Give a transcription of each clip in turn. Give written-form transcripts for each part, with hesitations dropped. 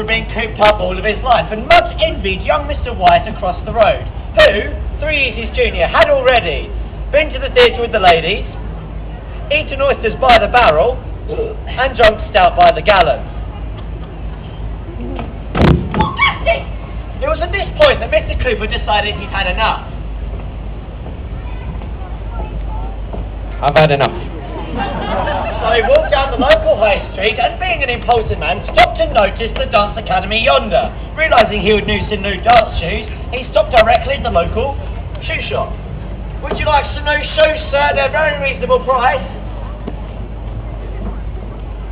Cooper had been cooped up all of his life and much envied young Mr. White across the road, who, 3 years his junior, had already been to the theatre with the ladies, eaten oysters by the barrel, and drunk stout by the gallon. It was at this point that Mr. Cooper decided he'd had enough. I've had enough. So he walked down the local high street and, being an impulsive man, stopped to notice the dance academy yonder. Realising he would need some new dance shoes, he stopped directly at the local shoe shop. Would you like some new shoes, sir? They're very reasonable price.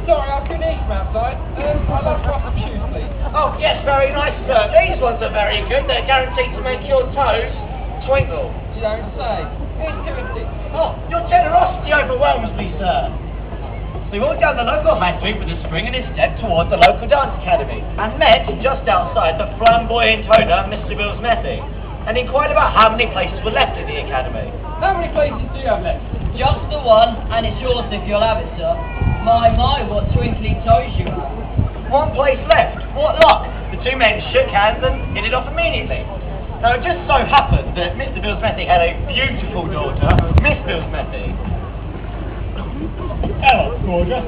Sorry, I couldn't eat from outside. I'd like to have some shoes, please. Oh, yes, very nice, sir. These ones are very good. They're guaranteed to make your toes twinkle. You don't say. Here's $2.50. Oh, your generosity overwhelms me, sir. So he walked down the local high street with a spring in his step towards the local dance academy and met just outside the flamboyant owner, Mr. Billsmethi, and inquired about how many places were left in the academy. How many places do you have left? Just the one, and it's yours if you'll have it, sir. My, what twinkly toes you have. 1 place left. What luck! The 2 men shook hands and hit it off immediately. Now, it just so happened that Mr. Billsmethi had a beautiful daughter, Miss Billsmethi. Hello, gorgeous.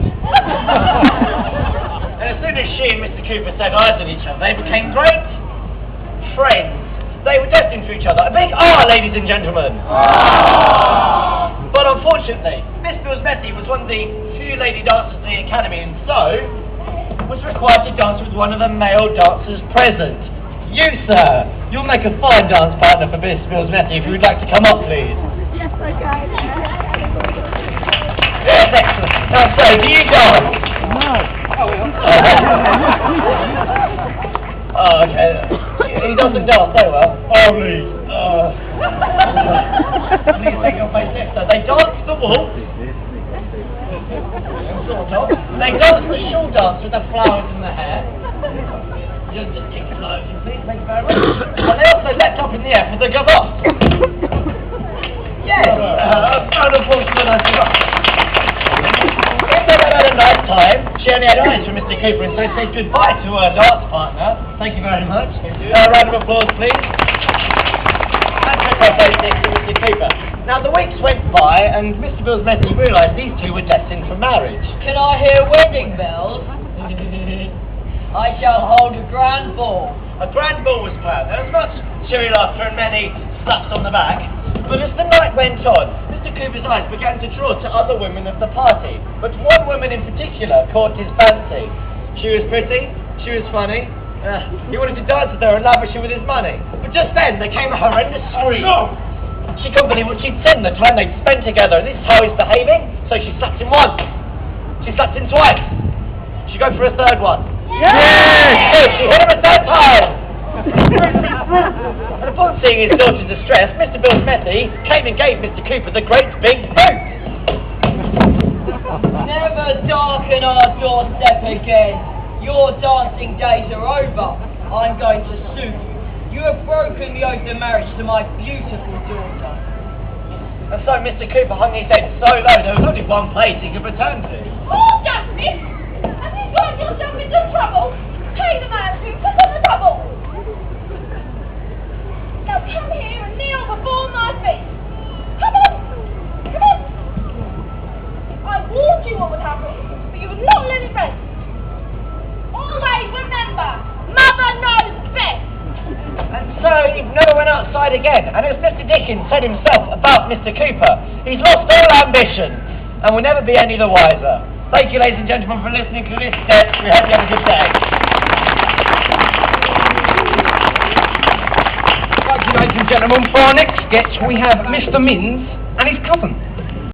And as soon as she and Mr. Cooper set eyes on each other, they became great friends. They were destined for each other. A big R, ladies and gentlemen. But unfortunately, Miss Billsmethi was one of the few lady dancers in the academy, and so was required to dance with one of the male dancers present. You, sir, you'll make a fine dance partner for Miss Billsmethi if you would like to come up, please. Yes, okay. Yes, excellent. Now, sir, do you dance? No. Oh, okay. He doesn't dance very well. Oh, please. Please take your face next to. They dance the waltz. Sort of. They dance the shawl dance with the flowers in the hair. Just take it slow, please. Thank you very much. And they also leapt up in the air for the gavotte. Yes. Unfortunately, I forgot. If they had a nice time, she only had eyes for Mr. Cooper, and so said goodbye to her dance partner. Thank you very much. A round of applause, please. And took her place next to Mr. Cooper. Now, the weeks went by, and Mr. Billsmethi realised these 2 were destined for marriage. Can I hear wedding bells? I shall hold a grand ball. A grand ball was planned. There was much cheery laughter and many slaps on the back. But as the night went on, Mr. Cooper's eyes began to draw to other women of the party. But one woman in particular caught his fancy. She was pretty, she was funny. He wanted to dance with her and lavish her with his money. But just then there came a horrendous scream. No! She couldn't believe what she'd seen, the time they'd spent together. And this is how he's behaving. So she slapped him once. She slapped him twice. She go for a third one. Yes! Yes! She hit him a third time! And upon seeing his daughter's distress, Mr. Billsmethi came and gave Mr. Cooper the great big boot. Never darken our doorstep again. Your dancing days are over. I'm going to sue you. You have broken the oath of marriage to my beautiful daughter. And so Mr. Cooper hung his head so low there was only one place he could return to. Oh, Jasmine! Have you got yourself into trouble? Pay the man who put on the trouble! Now come here and kneel before my feet. Come on! Come on! I warned you what would happen, but you would not let it rest. Always remember, Mother knows best! And so he never went outside again. And as Mr. Dickens said himself about Mr. Cooper, he's lost all ambition and will never be any the wiser. Thank you, ladies and gentlemen, for listening to this sketch. We hope you have a good day. Thank you, ladies and gentlemen. For our next sketch, we have Mr. Minns and his cousin.